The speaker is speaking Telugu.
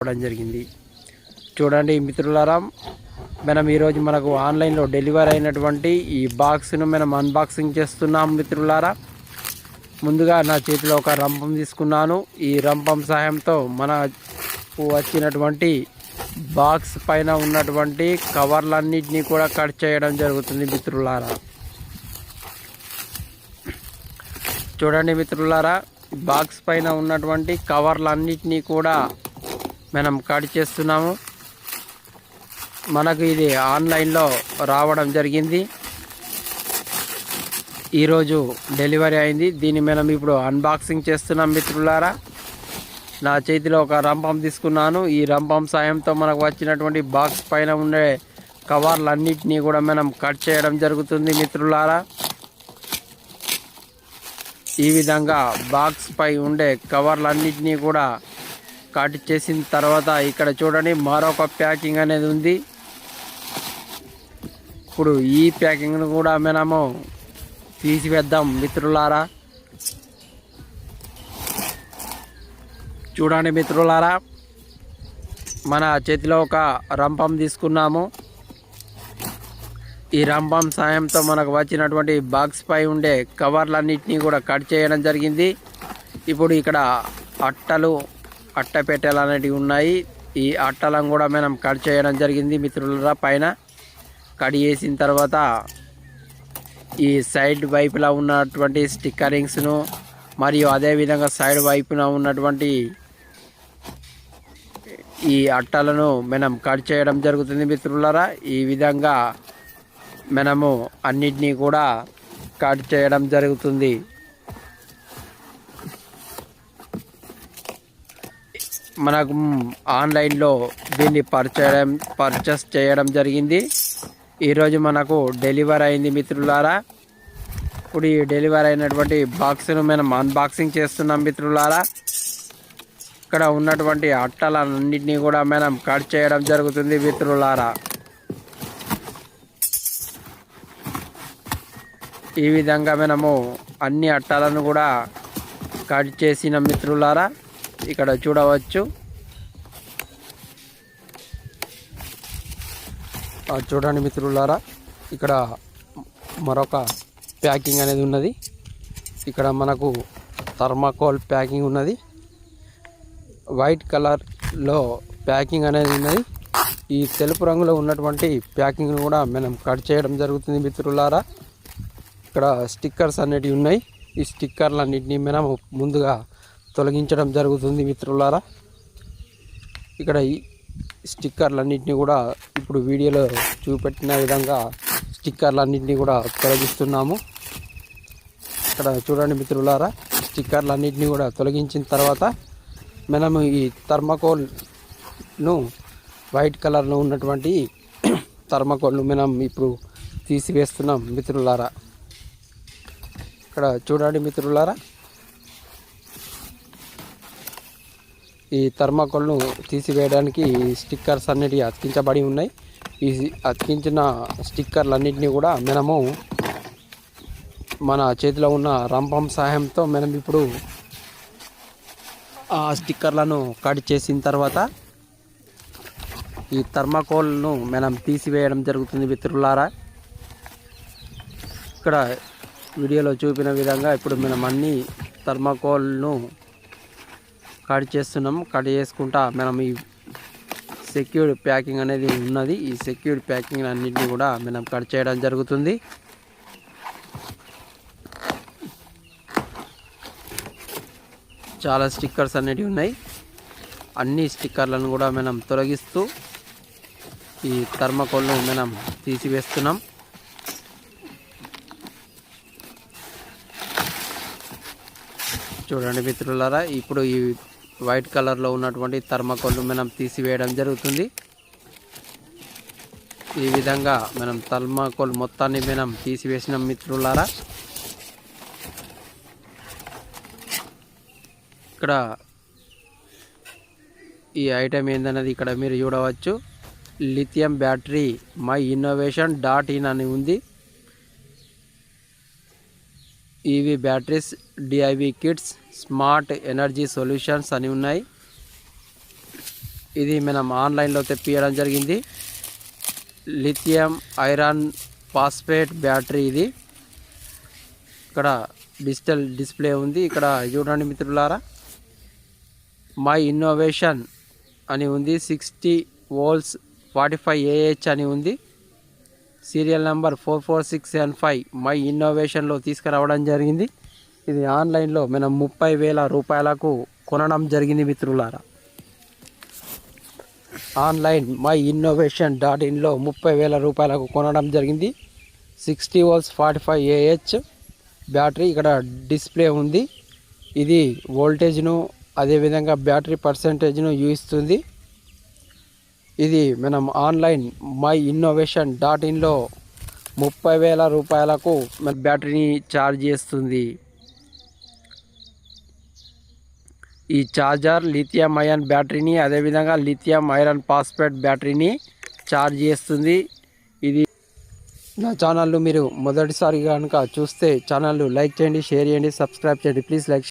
రావడం జరిగింది. చూడండి మిత్రులారా, మనం ఈరోజు మనకు ఆన్లైన్లో డెలివరీ అయినటువంటి ఈ బాక్స్ను మనం అన్బాక్సింగ్ చేస్తున్నాం మిత్రులారా. ముందుగా నా చేతిలో ఒక రంపం తీసుకున్నాను. ఈ రంపం సహాయంతో మనకు వచ్చినటువంటి బాక్స్ పైన ఉన్నటువంటి కవర్లన్నింటినీ కూడా కట్ చేయడం జరుగుతుంది మిత్రులారా. చూడండి మిత్రులారా, బాక్స్ పైన ఉన్నటువంటి కవర్లన్నింటినీ కూడా మనం కట్ చేస్తున్నాము. మనకు ఇది ఆన్లైన్లో రావడం జరిగింది, ఈరోజు డెలివరీ అయింది. దీన్ని మనం ఇప్పుడు అన్బాక్సింగ్ చేస్తున్నాం మిత్రులారా. నా చేతిలో ఒక రంపం తీసుకున్నాను. ఈ రంపం సాయంతో మనకు వచ్చినటువంటి బాక్స్ పైన ఉండే కవర్లన్నింటినీ కూడా మనం కట్ చేయడం జరుగుతుంది మిత్రులారా. ఈ విధంగా బాక్స్ పై ఉండే కవర్లన్నింటినీ కూడా కట్ చేసిన తర్వాత ఇక్కడ చూడండి మరొక ప్యాకింగ్ అనేది ఉంది. ఇప్పుడు ఈ ప్యాకింగ్ను కూడా మనము తీసివేద్దాం మిత్రులారా. చూడండి మిత్రులారా, మన చేతిలో ఒక రంపం తీసుకున్నాము. ఈ రంపం సాయంతో మనకు వచ్చినటువంటి బాక్స్ పై ఉండే కవర్లన్నింటినీ కూడా కట్ చేయడం జరిగింది. ఇప్పుడు ఇక్కడ అట్టపెట్టెలు అనేటివి ఉన్నాయి. ఈ అట్టలను కూడా మనం కట్ చేయడం జరిగింది మిత్రులారా. పైన కట్ చేసిన తర్వాత ఈ సైడ్ వైపులా ఉన్నటువంటి స్టిక్కరింగ్స్ను మరియు అదేవిధంగా సైడ్ వైపున ఉన్నటువంటి ఈ అట్టలను మనం కట్ చేయడం జరుగుతుంది మిత్రులారా. ఈ విధంగా మనము అన్నిటినీ కూడా కట్ చేయడం జరుగుతుంది. మనకు ఆన్లైన్లో దీన్ని పర్చేస్ చేయడం జరిగింది. ఈరోజు మనకు డెలివరీ అయింది మిత్రులారా. ఇప్పుడు ఈ డెలివరీ అయినటువంటి బాక్స్ను మనం అన్బాక్సింగ్ చేస్తున్నాం మిత్రులారా. ఇక్కడ ఉన్నటువంటి అట్టలన్నింటినీ కూడా మనం కట్ చేయడం జరుగుతుంది మిత్రులారా. ఈ విధంగా మనము అన్ని అట్టలను కూడా కట్ చేసిన మిత్రులారా. ఇక్కడ చూడవచ్చు. చూడండి మిత్రులారా, ఇక్కడ మరొక ప్యాకింగ్ అనేది ఉన్నది. ఇక్కడ మనకు థర్మాకోల్ ప్యాకింగ్ ఉన్నది. వైట్ కలర్లో ప్యాకింగ్ అనేది ఉన్నది. ఈ తెలుపు రంగులో ఉన్నటువంటి ప్యాకింగ్ను కూడా మనం కట్ చేయడం జరుగుతుంది మిత్రులారా. ఇక్కడ స్టిక్కర్స్ అనేటివి ఉన్నాయి. ఈ స్టిక్కర్లన్నింటినీ మనం ముందుగా తొలగించడం జరుగుతుంది మిత్రులారా. ఇక్కడ ఈ స్టిక్కర్లన్నింటినీ కూడా ఇప్పుడు వీడియోలో చూపెట్టిన విధంగా స్టిక్కర్లన్నింటినీ కూడా తొలగిస్తున్నాము. ఇక్కడ చూడండి మిత్రులారా, స్టిక్కర్లన్నింటినీ కూడా తొలగించిన తర్వాత మనము ఈ థర్మాకోల్ను వైట్ కలర్లో ఉన్నటువంటి థర్మాకోల్ను మనం ఇప్పుడు తీసివేస్తున్నాం మిత్రులారా. ఇక్కడ చూడండి మిత్రులారా, ఈ థర్మాకోల్ను తీసివేయడానికి స్టిక్కర్స్ అన్నిటివి అతికించబడి ఉన్నాయి. ఈ అతికించిన స్టిక్కర్లన్నింటినీ కూడా మనము మన చేతిలో ఉన్న రంపం సహాయంతో మనం ఇప్పుడు ఆ స్టిక్కర్లను కట్ చేసిన తర్వాత ఈ థర్మాకోల్ను మనం తీసివేయడం జరుగుతుంది మిత్రులారా. ఇక్కడ వీడియోలో చూపిన విధంగా ఇప్పుడు మనం అన్ని థర్మాకోల్ను కట్ చేస్తున్నాము. కట్ చేసుకుంటా మనం ఈ సెక్యూర్డ్ ప్యాకింగ్ అనేది ఉన్నది. ఈ సెక్యూర్డ్ ప్యాకింగ్ అన్నింటినీ కూడా మనం కట్ చేయడం జరుగుతుంది. చాలా స్టిక్కర్స్ అనేటివి ఉన్నాయి. అన్ని స్టిక్కర్లను కూడా మనం తొలగిస్తూ ఈ థర్మాకోల్ను మనం తీసివేస్తున్నాం. చూడండి మిత్రులారా, ఇప్పుడు ఈ వైట్ కలర్లో ఉన్నటువంటి థర్మాకోల్ను మనం తీసివేయడం జరుగుతుంది. ఈ విధంగా మనం థర్మాకోల్ మొత్తాన్ని మనం తీసివేసినాం మిత్రులారా. ఇక్కడ ఈ ఐటెం ఏందన్నది ఇక్కడ మీరు చూడవచ్చు. Lithium battery my innovation .in అని ఉంది. EV batteries, DIY kits, smart energy solutions అని ఉన్నాయి. ఇది మనం ఆన్లైన్లో తెప్పియడం జరిగింది. Lithium iron phosphate battery. ఇది ఇక్కడ డిజిటల్ డిస్ప్లే ఉంది. ఇక్కడ చూడండి మిత్రులారా, మై ఇన్నోవేషన్ అని ఉంది. 60 volts 45 AH అని ఉంది. సీరియల్ నెంబర్ 44675 మై ఇన్నోవేషన్లో తీసుకురావడం జరిగింది. ఇది ఆన్లైన్లో మనం 30,000 రూపాయలకు కొనడం జరిగింది మిత్రులారా. ఆన్లైన్ మై ఇన్నోవేషన్.inలో 30,000 రూపాయలకు కొనడం జరిగింది. 60 volts 45 AH బ్యాటరీ. ఇక్కడ డిస్ప్లే ఉంది. ఇది వోల్టేజ్ను అదేవిధంగా బ్యాటరీ పర్సెంటేజ్ను చూపిస్తుంది. ఇది మనం ఆన్లైన్ మై ఇన్నోవేషన్.inలో 30,000 రూపాయలకు మన బ్యాటరీని ఛార్జ్ చేస్తుంది. ఈ ఛార్జర్ లిథియం అయాన్ బ్యాటరీని అదేవిధంగా లిథియం ఐరన్ ఫాస్ఫేట్ బ్యాటరీని ఛార్జ్ చేస్తుంది. ఇది నా ఛానల్ మీరు మొదటిసారిగా కనుక చూస్తే ఛానల్ లైక్ చేయండి, షేర్ చేయండి, సబ్స్క్రైబ్ చేయండి. Please like.